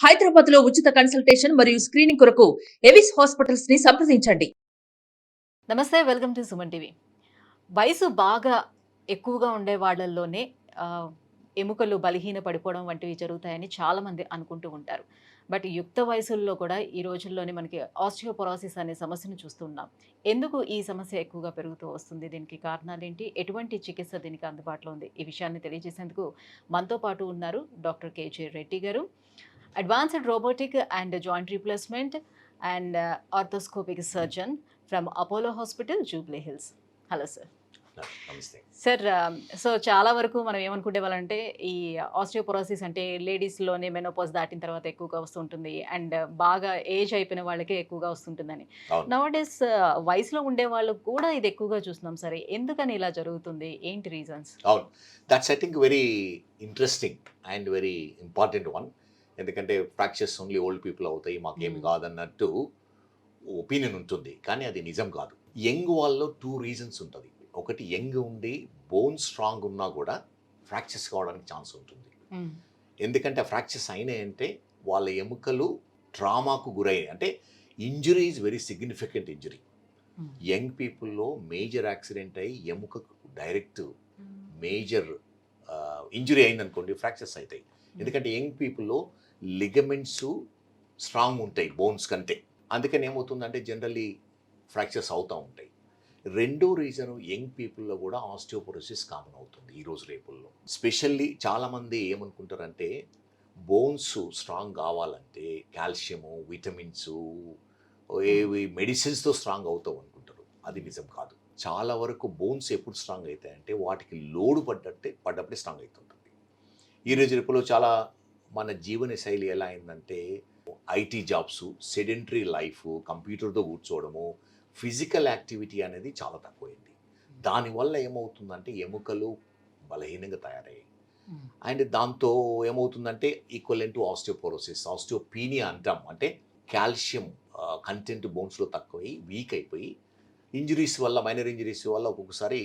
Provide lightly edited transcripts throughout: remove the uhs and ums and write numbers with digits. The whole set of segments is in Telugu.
హైదరాబాద్ లో ఉచిత కన్సల్టేషన్ మరియు స్క్రీనింగ్ కొరకు ఎవిస్ హాస్పిటల్స్ ని సంప్రదించండి. నమస్తే, వెల్కమ్ టు సుమన్ టీవీ. వయసు బాగా ఎక్కువగా ఉండే వాళ్ళల్లోనే ఎముకలు బలహీన పడిపోవడం వంటివి జరుగుతాయని చాలామంది అనుకుంటూ ఉంటారు. బట్ యుక్త వయసుల్లో కూడా ఈ రోజుల్లోనే మనకి ఆస్టియోపొరోసిస్ అనే సమస్యను చూస్తున్నాం. ఎందుకు ఈ సమస్య ఎక్కువగా పెరుగుతూ వస్తుంది? దీనికి కారణాలేంటి? ఎటువంటి చికిత్స దీనికి అందుబాటులో ఉంది? ఈ విషయాన్ని తెలియజేసేందుకు మనతో పాటు ఉన్నారు డాక్టర్ కేజే రెడ్డి గారు, advanced robotic and joint replacement and arthroscopic surgeon from Apollo hospital, Jubilee hills. Hello sir. నమస్తే సార్, సో చాలా వరకు మనం ఏమనుకునే వాళ్ళంటే ఈ ఆస్టియోపొరోసిస్ అంటే లేడీస్లోనే మెనోపాజ్ దాటిన తర్వాత ఎక్కువగా వస్తుంటుంది అండ్ బాగా ఏజ్ అయిపోయిన వాళ్ళకే ఎక్కువగా వస్తుంటుందని. నౌడేస్ వయసులో ఉండే వాళ్ళు కూడా ఇది ఎక్కువగా చూస్తున్నాం. సరే, ఎందుకని ఇలా జరుగుతుంది? ఏంటి రీజన్స్? అవును, that's I think very interesting and very important one. ఎందుకంటే ఫ్రాక్చర్స్ ఓన్లీ ఓల్డ్ పీపుల్ అవుతాయి, మాకేమి కాదన్నట్టు ఒపీనియన్ ఉంటుంది, కానీ అది నిజం కాదు. యంగ్ వాళ్ళలో 2 రీజన్స్ ఉంటుంది. ఒకటి, యంగ్ ఉండి బోన్ స్ట్రాంగ్ ఉన్నా కూడా ఫ్రాక్చర్స్ కావడానికి ఛాన్స్ ఉంటుంది. ఎందుకంటే ఫ్రాక్చర్స్ అయినాయంటే వాళ్ళ ఎముకలు ట్రామాకు గురయ్యాయి. అంటే injury is very significant injury. Young పీపుల్లో మేజర్ యాక్సిడెంట్ అయ్యి ఎముకకు డైరెక్ట్ మేజర్ ఇంజురీ అయిందనుకోండి, ఫ్రాక్చర్స్ అవుతాయి. ఎందుకంటే యంగ్ పీపుల్లో లిగమెంట్స్ స్ట్రాంగ్ ఉంటాయి బోన్స్ కంటే. అందుకని ఏమవుతుందంటే జనరల్లీ ఫ్రాక్చర్స్ అవుతూ ఉంటాయి. రెండో రీజను, యంగ్ పీపుల్లో కూడా ఆస్టియోపొరోసిస్ కామన్ అవుతుంది ఈ రోజు రేపుల్లో. స్పెషల్లీ చాలామంది ఏమనుకుంటారంటే బోన్స్ స్ట్రాంగ్ కావాలంటే కాల్షియము, విటమిన్స్, ఏవి మెడిసిన్స్తో స్ట్రాంగ్ అవుతావు అనుకుంటారు. అది నిజం కాదు. చాలా వరకు బోన్స్ ఎప్పుడు స్ట్రాంగ్ అవుతాయంటే వాటికి లోడు పడ్డప్పుడే స్ట్రాంగ్ అవుతుంటుంది. ఈ రోజు రేపులో చాలా మన జీవన శైలి ఎలా అయిందంటే ఐటీ జాబ్స్, సెడెంటరీ లైఫ్, కంప్యూటర్తో కూర్చోవడము, ఫిజికల్ యాక్టివిటీ అనేది చాలా తక్కువైంది. దానివల్ల ఏమవుతుందంటే ఎముకలు బలహీనంగా తయారయ్యాయి. అండ్ దాంతో ఏమవుతుందంటే ఈక్వలెంట్ టు ఆస్టియోపొరోసిస్, ఆస్టియోపీనియా అంటాం. అంటే కాల్షియం కంటెంట్ బోన్స్లో తక్కువై వీక్ అయిపోయి ఇంజరీస్ వల్ల, మైనర్ ఇంజరీస్ వల్ల ఒక్కొక్కసారి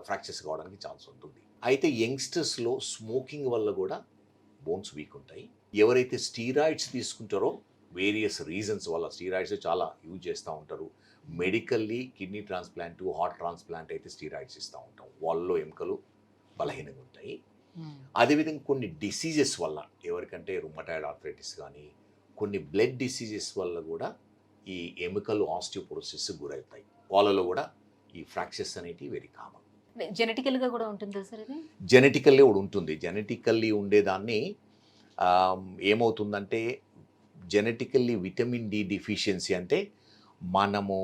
ఫ్రాక్చర్స్ కావడానికి ఛాన్స్ ఉంటుంది. అయితే యంగ్స్టర్స్లో స్మోకింగ్ వల్ల కూడా బోన్స్ వీక్ ఉంటాయి. ఎవరైతే స్టీరాయిడ్స్ తీసుకుంటారో వేరియస్ రీజన్స్ వల్ల, స్టీరాయిడ్స్ చాలా యూజ్ చేస్తూ ఉంటారు. Medically kidney transplant, heart transplant అయితే స్టీరాయిడ్స్ ఇస్తూ ఉంటాం. వాళ్ళలో ఎముకలు బలహీనంగా ఉంటాయి. అదేవిధంగా కొన్ని డిసీజెస్ వల్ల, ఎవరికంటే రుమటాయిడ్ ఆర్థరైటిస్ కానీ కొన్ని బ్లడ్ డిసీజెస్ వల్ల కూడా ఈ ఎముకలు ఆస్టియోపొరోసిస్ గురవుతాయి. వాళ్ళలో కూడా ఈ ఫ్రాక్చర్స్ అనేటివి వెరీ కామన్. జెనెటికల్గా కూడా ఉంటుందా సార్ ఇది? జెనెటికల్లీ కూడా ఉంటుంది. జెనెటికల్లీ ఉండేదాన్ని ఏమవుతుందంటే జెనెటికల్లీ విటమిన్ డి డిఫిషియన్సీ అంటే మనము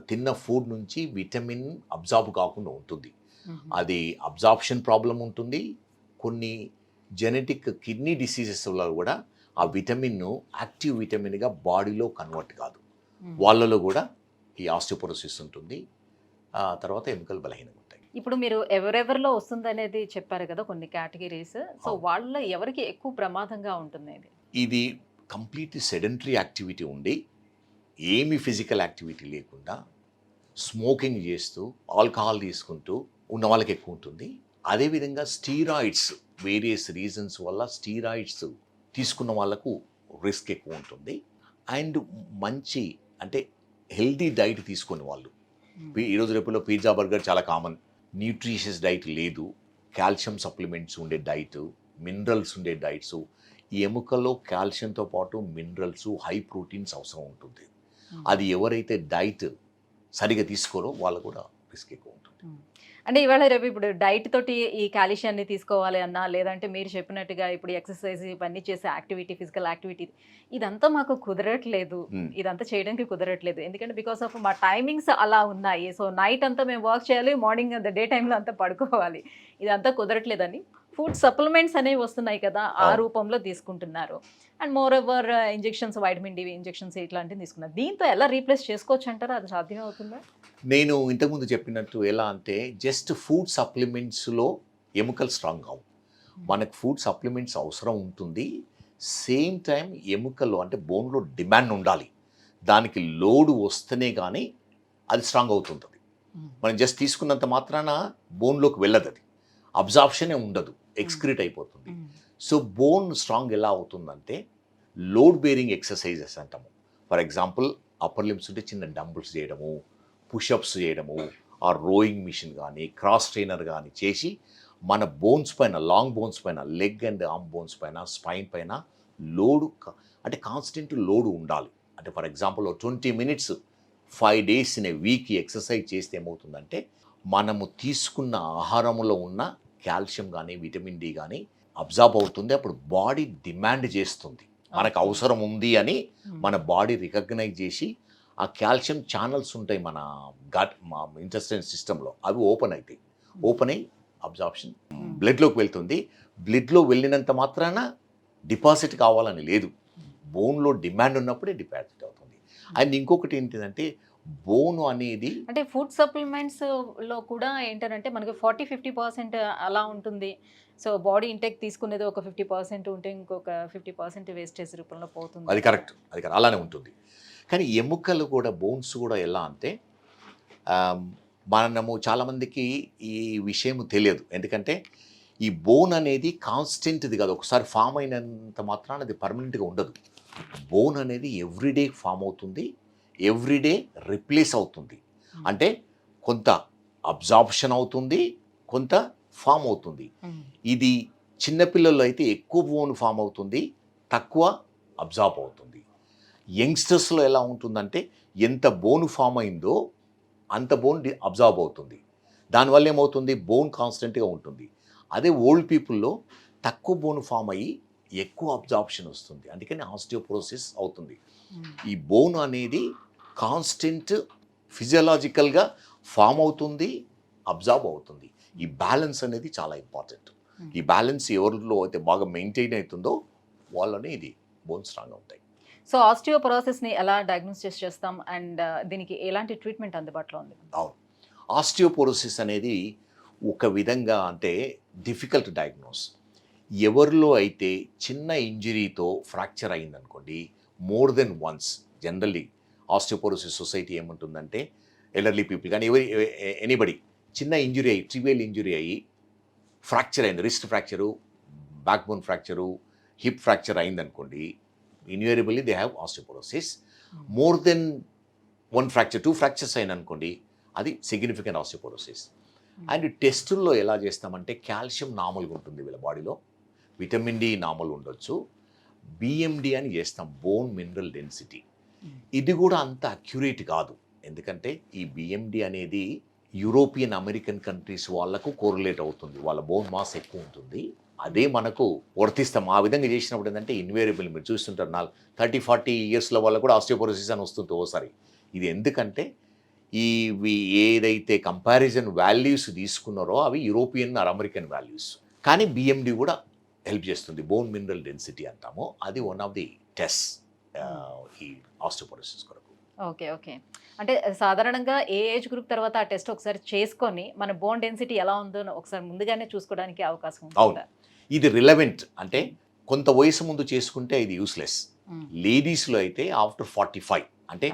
తిన్న ఫుడ్ నుంచి విటమిన్ అబ్జార్బ్ కాకుండా ఉంటుంది. అది అబ్జార్ప్షన్ ప్రాబ్లం ఉంటుంది. కొన్ని జెనెటిక్ కిడ్నీ డిసీజెస్ వల్ల కూడా ఆ విటమిన్ యాక్టివ్ విటమిన్గా బాడీలో కన్వర్ట్ కాదు. వాళ్ళలో కూడా ఈ ఆస్టియోపొరోసిస్ ఉంటుంది. తర్వాత ఎముకలు బలహీనంగా ఉంటాయి. ఇప్పుడు మీరు ఎవరెవరిలో వస్తుంది అనేది చెప్పారు కదా, కొన్ని కేటగిరీస్. సో వాళ్ళలో ఎవరికి ఎక్కువ ప్రమాదంగా ఉంటుంది? ఇది కంప్లీట్లీ సెడెంటరీ యాక్టివిటీ ఉండి ఏమి ఫిజికల్ యాక్టివిటీ లేకుండా స్మోకింగ్ చేస్తూ ఆల్కహాల్ తీసుకుంటూ ఉన్న వాళ్ళకి ఎక్కువ ఉంటుంది. అదేవిధంగా స్టీరాయిడ్స్, వేరియస్ రీజన్స్ వల్ల స్టీరాయిడ్స్ తీసుకున్న వాళ్ళకు రిస్క్ ఎక్కువ ఉంటుంది. అండ్ మంచి అంటే హెల్దీ డైట్ తీసుకునే వాళ్ళు, ఈరోజు రేపులో పిజ్జా, బర్గర్ చాలా కామన్. న్యూట్రిషియస్ డైట్ లేదు, కాల్షియం సప్లిమెంట్స్ ఉండే డైట్, మినరల్స్ ఉండే డైట్స్. ఈ ఎముకల్లో కాల్షియంతో పాటు మినరల్స్, హై ప్రోటీన్స్ అవసరం ఉంటుంది. అది ఎవరైతే డైట్ సరిగా తీసుకోరో వాళ్ళు కూడా రిస్క్ ఎక్కువ ఉంటుంది. అంటే ఇవాళ రేపు ఇప్పుడు డైట్ తోటి ఈ కాల్షియాన్ని తీసుకోవాలి అన్నా, లేదంటే మీరు చెప్పినట్టుగా ఇప్పుడు ఎక్సర్సైజ్ ఇవన్నీ చేసే యాక్టివిటీ, ఫిజికల్ యాక్టివిటీ, ఇదంతా మాకు కుదరట్లేదు, ఇదంతా చేయడానికి కుదరట్లేదు. ఎందుకంటే బికాస్ ఆఫ్ మా టైమింగ్స్ అలా ఉన్నాయి. సో నైట్ అంతా మేము వర్క్ చేయాలి, మార్నింగ్ డే టైంలో అంతా పడుకోవాలి, ఇదంతా కుదరట్లేదని ఫుడ్ సప్లిమెంట్స్ అనేవి వస్తున్నాయి కదా, ఆ రూపంలో తీసుకుంటున్నారు. And moreover injections, vitamin D injections ఇట్లాంటివి తీసుకున్నారు. దీంతో ఎలా రీప్లేస్ చేసుకోవచ్చు అంటారా? అది సాధ్యం అవుతుందా? నేను ఇంతకుముందు చెప్పినట్టు ఎలా అంటే జస్ట్ ఫుడ్ సప్లిమెంట్స్లో ఎముకలు స్ట్రాంగ్ కావు. మనకు ఫుడ్ సప్లిమెంట్స్ అవసరం ఉంటుంది. సేమ్ టైం ఎముకలు అంటే బోన్లో డిమాండ్ ఉండాలి. దానికి లోడ్ వస్తేనే కానీ అది స్ట్రాంగ్ అవుతుంటుంది. మనం జస్ట్ తీసుకున్నంత మాత్రాన బోన్లోకి వెళ్ళదు, అది అబ్జార్ప్షనే ఉండదు, ఎక్స్క్రీట్ అయిపోతుంది. సో బోన్ స్ట్రాంగ్ ఎలా అవుతుందంటే లోడ్ బేరింగ్ ఎక్సర్సైజెస్ అంటాము. ఫర్ ఎగ్జాంపుల్ అప్పర్ లిమ్స్ ఉంటే చిన్న డంబుల్స్ చేయడము, పుషప్స్ చేయడము, ఆ రోయింగ్ మిషన్ కానీ క్రాస్ ట్రైనర్ కానీ చేసి మన బోన్స్ పైన, లాంగ్ బోన్స్ పైన, లెగ్ అండ్ ఆర్మ్ బోన్స్ పైన, స్పైన్ పైన లోడు అంటే కాన్స్టెంట్ లోడు ఉండాలి. అంటే for example 20 minutes 5 days in a week exercise చేస్తే ఏమవుతుందంటే మనము తీసుకున్న ఆహారంలో ఉన్న కాల్షియం కానీ విటమిన్ డి కానీ అబ్జార్బ్ అవుతుంది. అప్పుడు బాడీ డిమాండ్ చేస్తుంది, మనకు అవసరం ఉంది అని మన బాడీ రికగ్నైజ్ చేసి ఆ కాల్షియం ఛానల్స్ ఉంటాయి మన గట్, మా ఇంటెస్టైన్ సిస్టంలో, అవి ఓపెన్ అవుతాయి. ఓపెన్ అయ్యి అబ్జార్ప్షన్ బ్లడ్లోకి వెళ్తుంది. బ్లడ్లో వెళ్ళినంత మాత్రాన డిపాజిట్ కావాలని లేదు, బోన్లో డిమాండ్ ఉన్నప్పుడే డిపాజిట్ అవుతుంది. అండ్ ఇంకొకటి ఏంటిదంటే బోన్ అనేది అంటే ఫుడ్ సప్లిమెంట్స్ లో కూడా ఏంటంటే మనకి 40-50% అలా ఉంటుంది. సో బాడీ ఇంటెక్ తీసుకునేది ఒక 50% ఉంటే ఇంకొక 50% వేస్టేజ్ రూపంలో పోతుంది. అది కరెక్ట్, అలానే ఉంటుంది. కానీ ఎముకలు కూడా, బోన్స్ కూడా ఎలా అంటే మనము చాలామందికి ఈ విషయం తెలియదు. ఎందుకంటే ఈ బోన్ అనేది కాన్స్టెంట్ది కాదు, ఒకసారి ఫామ్ అయినంత మాత్రాన అది పర్మనెంట్గా ఉండదు. బోన్ అనేది ఎవ్రీడే ఫామ్ అవుతుంది, ఎవ్రీడే రిప్లేస్ అవుతుంది. అంటే కొంత అబ్జార్ప్షన్ అవుతుంది, కొంత ఫామ్ అవుతుంది. ఇది చిన్నపిల్లల్లో అయితే ఎక్కువ బోన్ ఫామ్ అవుతుంది, తక్కువ అబ్జార్బ్ అవుతుంది. యంగ్స్టర్స్లో ఎలా ఉంటుందంటే ఎంత బోన్ ఫామ్ అయిందో అంత బోన్ అబ్జార్బ్ అవుతుంది. దానివల్ల ఏమవుతుంది, బోన్ కాన్స్టెంట్గా ఉంటుంది. అదే ఓల్డ్ పీపుల్లో తక్కువ బోన్ ఫామ్ అయ్యి ఎక్కువ అబ్జార్ప్షన్ వస్తుంది, అందుకని ఆస్టియోపోరోసిస్ అవుతుంది. ఈ బోన్ అనేది కాన్స్టెంట్ ఫిజియలాజికల్గా ఫామ్ అవుతుంది, అబ్జార్బ్ అవుతుంది. ఈ బ్యాలెన్స్ అనేది చాలా ఇంపార్టెంట్. ఈ బ్యాలెన్స్ ఎవరిలో అయితే బాగా మెయింటైన్ అవుతుందో వాళ్ళని ఇది బోన్ స్ట్రాంగ్ అవుతాయి. సో ఆస్టియోపోరోసిస్ని ఎలా డయాగ్నోస్ చేస్తాం అండ్ దీనికి ఎలాంటి ట్రీట్మెంట్ అందుబాటులో ఉంది? అవును, ఆస్టియోపోరోసిస్ అనేది ఒక విధంగా అంటే డిఫికల్ట్ డయాగ్నోస్. ఎవరిలో అయితే చిన్న ఇంజరీతో ఫ్రాక్చర్ అయిందనుకోండి, more than once, generally osteoporosis society ఏముంటుందంటే ఎల్డర్లీ పీపుల్ కానీ ఎనీబడి చిన్న ఇంజరీ అయ్యి, ట్రివియల్ ఇంజరీ అయ్యి ఫ్రాక్చర్ అయింది, wrist fracture, backbone fracture, hip fracture అయిందనుకోండి, invariably they have osteoporosis. More than 1 fracture 2 fractures అయిననుకోండి, అది సిగ్నిఫికెంట్ ఆస్టియోపోరోసిస్. అండ్ టెస్టుల్లో ఎలా చేస్తామంటే కాల్షియం నార్మల్గా ఉంటుంది వీళ్ళ బాడీలో, విటమిన్ డి నార్మల్ ఉండొచ్చు, బిఎండి అని చేస్తాం, బోన్ మినరల్ డెన్సిటీ. ఇది కూడా అంత అక్యురేట్ కాదు, ఎందుకంటే ఈ బిఎండి అనేది యూరోపియన్ అమెరికన్ కంట్రీస్ వాళ్ళకు కోరిలేట్ అవుతుంది, వాళ్ళ బోన్ మాస్ ఎక్కువ ఉంటుంది, అదే మనకు వర్తిస్తాం. ఆ విధంగా చేసినప్పుడు ఏంటంటే ఇన్వేరియబుల్, మీరు చూస్తుంటారు 30-40 yearsలో వాళ్ళకు కూడా ఆస్టియోపోరోసిస్ అని వస్తుంది ఓసారి. ఇది ఎందుకంటే ఇవి ఏదైతే కంపారిజన్ వాల్యూస్ తీసుకున్నారో అవి యూరోపియన్ ఆర్ అమెరికన్ వాల్యూస్, కానీ బిఎండి కూడా హెల్ప్ చేస్తుంది, బోన్ మినరల్ డెన్సిటీ అంటాము. అది వన్ ఆఫ్ ది టెస్ట్ ఈ ఆస్టియోపోరోసిస్ కొరకు. ఓకే. అంటే సాధారణంగా ఏ ఏజ్ గ్రూప్ తర్వాత ఆ టెస్ట్ ఒకసారి చేసుకొని మన బోన్ డెన్సిటీ ఎలా ఉందో ఒకసారి ముందుగానే చూసుకోవడానికి అవకాశం ఉంది. అవును, ఇది రిలవెంట్. అంటే కొంత వయసు ముందు చేసుకుంటే ఇది యూస్లెస్. లేడీస్లో అయితే ఆఫ్టర్ 45 అంటే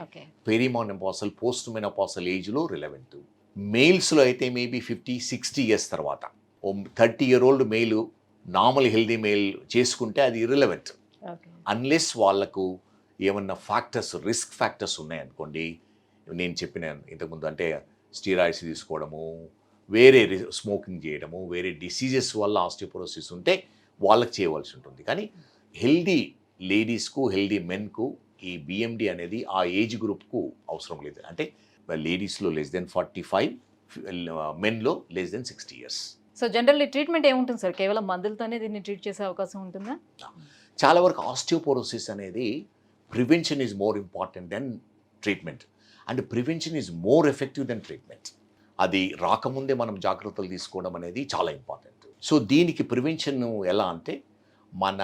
పెరిమోనోపాసల్, పోస్ట్ మెనోపాసల్ ఏజ్లో రిలవెంట్. మేల్స్లో అయితే మేబీ 50-60 years తర్వాత, 30-year-old మేలు నార్మల్ హెల్దీ మేల్ చేసుకుంటే అది ఇర్రిలవెంట్, అన్లెస్ వాళ్ళకు ఏమన్నా ఫ్యాక్టర్స్, రిస్క్ ఫ్యాక్టర్స్ ఉన్నాయనుకోండి. నేను చెప్పిన ఇంతకుముందు అంటే స్టీరాయిడ్స్ తీసుకోవడము, వేరే స్మోకింగ్ చేయడము, వేరే డిసీజెస్ వల్ల ఆస్టియోపోరోసిస్ ఉంటే వాళ్ళకి చేయవలసి ఉంటుంది. కానీ హెల్దీ లేడీస్కు, హెల్దీ మెన్కు ఈ బిఎండి అనేది ఆ ఏజ్ గ్రూప్కు అవసరం లేదు. అంటే లేడీస్లో లెస్ దెన్ 45, మెన్లో less than 60 years. So generally treatment ఏముంటుంది సార్? కేవలం మందులతోనే దీన్ని ట్రీట్ చేసే అవకాశం ఉంటుందా? చాలా వరకు ఆస్టియోపోరోసిస్ అనేది prevention is more important than treatment, and prevention is more effective than treatment. అది రాకముందే మనం జాగ్రత్తలు తీసుకోవడం అనేది చాలా ఇంపార్టెంట్. సో దీనికి ప్రివెన్షన్ ఎలా అంటే మన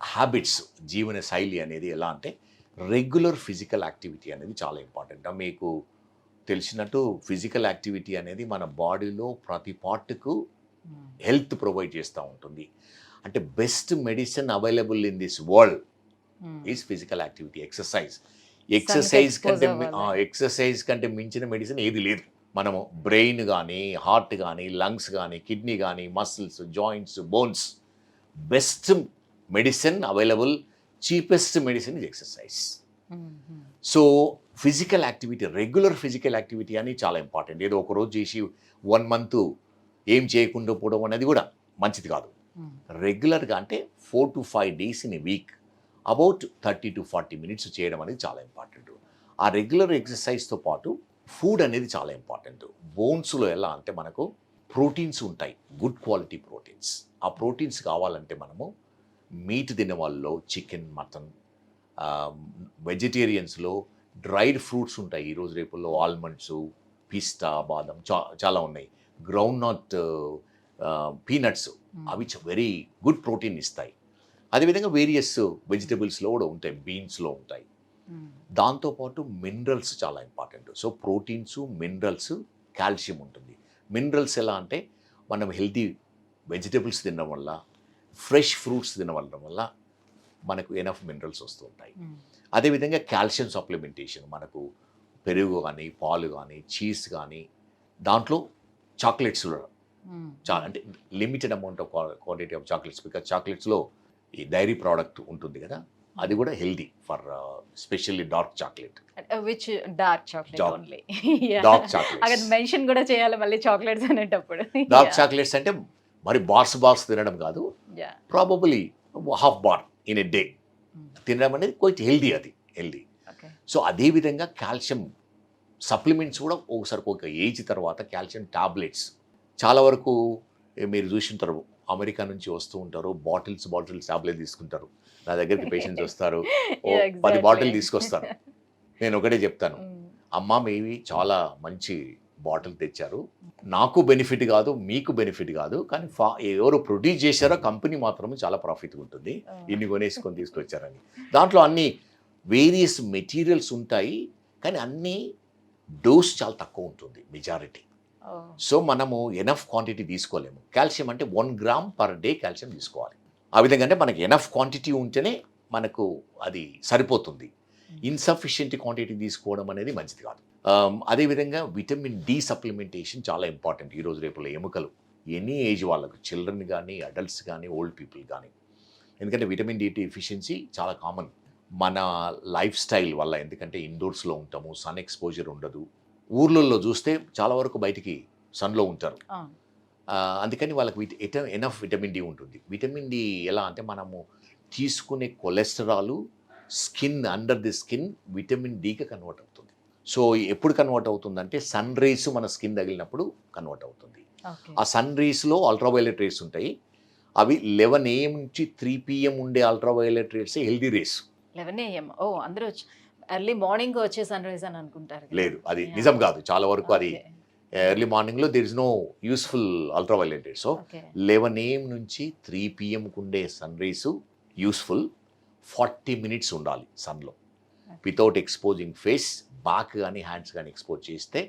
హ్యాబిట్స్, జీవన శైలి అనేది ఎలా అంటే రెగ్యులర్ ఫిజికల్ యాక్టివిటీ అనేది చాలా ఇంపార్టెంట్. మీకు తెలిసినట్టు ఫిజికల్ యాక్టివిటీ అనేది మన బాడీలో ప్రతి పార్ట్కు హెల్త్ ప్రొవైడ్ చేస్తూ ఉంటుంది. అంటే best medicine available in this world is physical activity, exercise. Exercise కంటే మించిన మెడిసిన్ ఏది లేదు. మనము బ్రెయిన్ కానీ, హార్ట్ కానీ, లంగ్స్ కానీ, కిడ్నీ కానీ, muscles, joints, bones best medicine available, cheapest medicine is exercise. So physical activity, regular physical activity అని చాలా ఇంపార్టెంట్. ఏదో ఒక రోజు చేసి 1 month ఏం చేయకుండా పోవడం అనేది కూడా మంచిది కాదు. రెగ్యులర్గా అంటే 4 to 5 days in a week about 30 to 40 minutes చేయడం అనేది చాలా ఇంపార్టెంట్. ఆ రెగ్యులర్ ఎక్సర్సైజ్తో పాటు ఫుడ్ అనేది చాలా ఇంపార్టెంట్. బోన్స్లో ఎలా అంటే మనకు ప్రోటీన్స్ ఉంటాయి, గుడ్ క్వాలిటీ ప్రోటీన్స్. ఆ ప్రోటీన్స్ కావాలంటే మనము మీట్ తినే వాళ్ళలో చికెన్, మటన్, వెజిటేరియన్స్లో డ్రైడ్ ఫ్రూట్స్ ఉంటాయి. ఈరోజు రేపుల్లో ఆల్మండ్స్, పిస్తా, బాదం చాలా ఉన్నాయి. గ్రౌండ్ నట్ పీనట్స్, అవి వెరీ గుడ్ ప్రోటీన్ ఇస్తాయి. అదేవిధంగా వేరియస్ వెజిటబుల్స్లో కూడా ఉంటాయి, బీన్స్లో ఉంటాయి. దాంతోపాటు మినరల్స్ చాలా important. So proteins, minerals, calcium ఉంటుంది. మినరల్స్ ఎలా అంటే మనం హెల్తీ వెజిటబుల్స్ తినడం వల్ల, ఫ్రెష్ ఫ్రూట్స్ తినడం వల్ల మనకు ఎనఫ్ మినరల్స్ వస్తూ ఉంటాయి. అదేవిధంగా కాల్షియం సప్లిమెంటేషన్, మనకు పెరుగు కానీ, పాలు కానీ, చీజ్ కానీ, దాంట్లో చాక్లెట్స్లో అంటే limited amount of quantity of chocolates, because చాక్లెట్స్లో ఈ డైరీ ప్రోడక్ట్ ఉంటుంది కదా, అది కూడా healthy for specially dark chocolate. Which dark chocolate only. Dark chocolates అక్కడ మెన్షన్ కూడా చేయాలి మళ్ళీ చాక్లెట్స్ అనేటప్పుడు. డార్క్ చాక్లెట్స్ అంటే మరి బార్స్ తినడం కాదు, probably half bar in a day తినడం అనేది కొంచెం హెల్దీ, అది హెల్దీ. సో అదేవిధంగా కాల్షియం సప్లిమెంట్స్ కూడా ఒకసారి ఒక ఏజ్ తర్వాత కాల్షియం టాబ్లెట్స్ చాలా వరకు మీరు చూసింటారు, అమెరికా నుంచి వస్తూ ఉంటారు, బాటిల్స్ టాబ్లెట్ తీసుకుంటారు. నా దగ్గరికి పేషెంట్స్ వస్తారు, 10 బాటిల్ తీసుకొస్తారు. నేను ఒకటే చెప్తాను, అమ్మ మీవి చాలా మంచి బాటిల్ తెచ్చారు, నాకు బెనిఫిట్ కాదు, మీకు బెనిఫిట్ కాదు, కానీ ఎవరు ప్రొడ్యూస్ చేశారో కంపెనీ మాత్రం చాలా ప్రాఫిట్ ఉంటుంది, ఇన్ని కొనేసుకొని తీసుకొచ్చారని. దాంట్లో అన్ని వేరియస్ మెటీరియల్స్ ఉంటాయి, కానీ అన్ని డోస్ చాలా తక్కువ ఉంటుంది మెజారిటీ. సో మనము ఎనఫ్ క్వాంటిటీ తీసుకోలేము. కాల్షియం అంటే 1 gram per day కాల్షియం తీసుకోవాలి. ఆ విధంగా అంటే మనకి ఎనఫ్ క్వాంటిటీ ఉంటేనే మనకు అది సరిపోతుంది. ఇన్సఫిషియెంట్ క్వాంటిటీ తీసుకోవడం అనేది మంచిది కాదు. అదేవిధంగా విటమిన్ డి సప్లిమెంటేషన్ చాలా ఇంపార్టెంట్ ఈరోజు రేపులో ఎముకలు, ఎనీ ఏజ్ వాళ్ళకు, చిల్డ్రన్ కానీ, అడల్ట్స్ కానీ, ఓల్డ్ పీపుల్ కానీ. ఎందుకంటే విటమిన్ డి ఎఫిషియన్సీ చాలా కామన్ మన లైఫ్ స్టైల్ వల్ల. ఎందుకంటే ఇండోర్స్లో ఉంటాము, సన్ ఎక్స్పోజర్ ఉండదు. ఊర్లలో చూస్తే చాలా వరకు బయటికి సన్లో ఉంటారు, అందుకని వాళ్ళకి ఎనఫ్ విటమిన్ డి ఉంటుంది. విటమిన్ డి ఎలా అంటే మనము తీసుకునే cholesterol skin, under the skin vitamin డికి కన్వర్ట్ అవుతుంది. సో ఎప్పుడు కన్వర్ట్ అవుతుందంటే సన్ రేస్ మన స్కిన్ తగిలినప్పుడు కన్వర్ట్ అవుతుంది. ఆ సన్ రేస్లో అల్ట్రావైలెట్ రేస్ ఉంటాయి, అవి 11 AM నుంచి 3 PM ఉండే ultraviolet rays healthy rays. 11 AM అందరూ ఎర్లీ మార్నింగ్ వచ్చే సన్ రైజ్ అని అనుకుంటారు. లేదు, అది నిజం కాదు. చాలా వరకు అది ఎర్లీ మార్నింగ్లో there is no useful ultraviolet rays. So 11 AM నుంచి 3 PMకు ఉండే సన్ రేస్ యూస్ఫుల్. 40 minutes ఉండాలి సన్లో వితౌట్ ఎక్స్పోజింగ్ ఫేస్. బ్యాక్ కానీ హ్యాండ్స్ కానీ ఎక్స్పోజ్ చేస్తే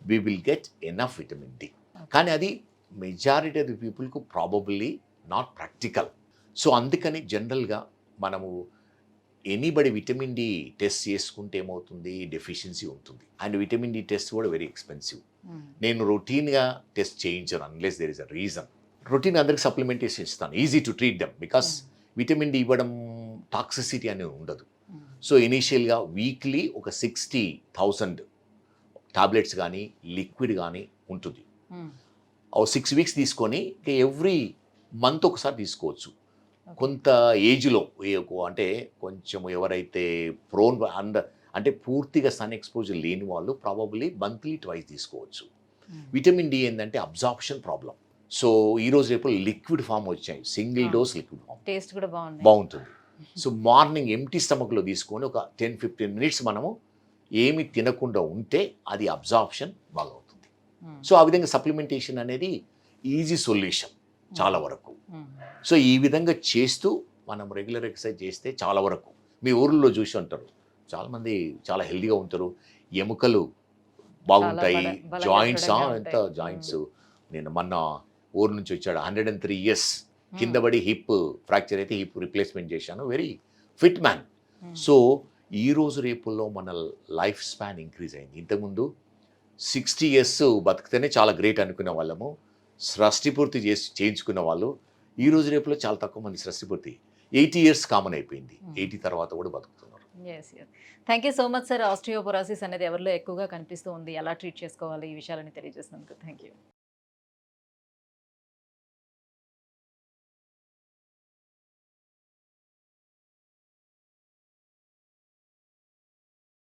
we will get enough vitamin D. కానీ అది మెజారిటీ ఆఫ్ ది పీపుల్కు ప్రాబబ్లీ నాట్ ప్రాక్టికల్. సో అందుకని జనరల్గా మనము ఎనీబడి విటమిన్ డి టెస్ట్ చేసుకుంటే ఏమవుతుంది, డెఫిషియన్సీ ఉంటుంది. అండ్ విటమిన్ డి టెస్ట్ కూడా వెరీ ఎక్స్పెన్సివ్. నేను రొటీన్గా టెస్ట్ చేయించాను unless there is a reason. Routine అందరికి సప్లిమెంటేషన్ ఇస్తాను, easy to treat them, because vitamin D ఇవ్వడం టాక్సిసిటీ అనేది ఉండదు. సో ఇనీషియల్గా వీక్లీ ఒక 60,000 టాబ్లెట్స్ కానీ లిక్విడ్ కానీ ఉంటుంది. 6 weeks తీసుకొని ఎవ్రీ మంత్ ఒకసారి తీసుకోవచ్చు. కొంత ఏజ్లో అంటే కొంచెం ఎవరైతే ప్రోన్ అంటే పూర్తిగా సన్ ఎక్స్పోజర్ లేని వాళ్ళు ప్రాబబ్లీ మంత్లీ 2 తీసుకోవచ్చు. విటమిన్ డి ఏంటంటే అబ్జార్ప్షన్ ప్రాబ్లం. సో ఈరోజు రేపు లిక్విడ్ ఫామ్ వచ్చాయి, single dose liquid form, taste కూడా బాగుంటుంది. సో మార్నింగ్ ఎంటీ స్టమక్లో తీసుకొని ఒక 10-15 minutes మనము ఏమి తినకుండా ఉంటే అది అబ్జార్ప్షన్ బాగా అవుతుంది. సో ఆ విధంగా సప్లిమెంటేషన్ అనేది ఈజీ సొల్యూషన్ చాలా వరకు. సో ఈ విధంగా చేస్తూ మనం రెగ్యులర్ ఎక్సర్సైజ్ చేస్తే చాలా వరకు మీ ఊర్లో చూసి ఉంటారు, చాలామంది చాలా హెల్తీగా ఉంటారు, ఎముకలు బాగుంటాయి, జాయింట్స్ ఎంత జాయింట్స్. నేను మొన్న ఊరు నుంచి వచ్చాడు, 103 years, కింద పడి హిప్ ఫ్రాక్చర్ అయితే హిప్ రిప్లేస్మెంట్ చేశాను, వెరీ ఫిట్ మ్యాన్. సో ఈరోజు రేపుల్లో మన లైఫ్ స్పాన్ ఇంక్రీజ్ అయింది. ఇంతకుముందు 60 years బతికితేనే చాలా గ్రేట్ అనుకునే వాళ్ళము, షష్టి పూర్తి చేయించుకున్న వాళ్ళు ఈ రోజు రేపులో చాలా తక్కువ మంది షష్టిపూర్తి. 80 ఇయర్స్ కామన్ అయిపోయింది. 80 తర్వాత కూడా బతుకుతున్నారు. Yes yes. Thank you so much sir. Osteoporosis అనేది ఎవరిలో ఎక్కువగా కనిపిస్తూ ఉంది, ఎలా ట్రీట్ చేసుకోవాలి, ఈ విషయాలని తెలియజేసినందుకు థ్యాంక్ యూ.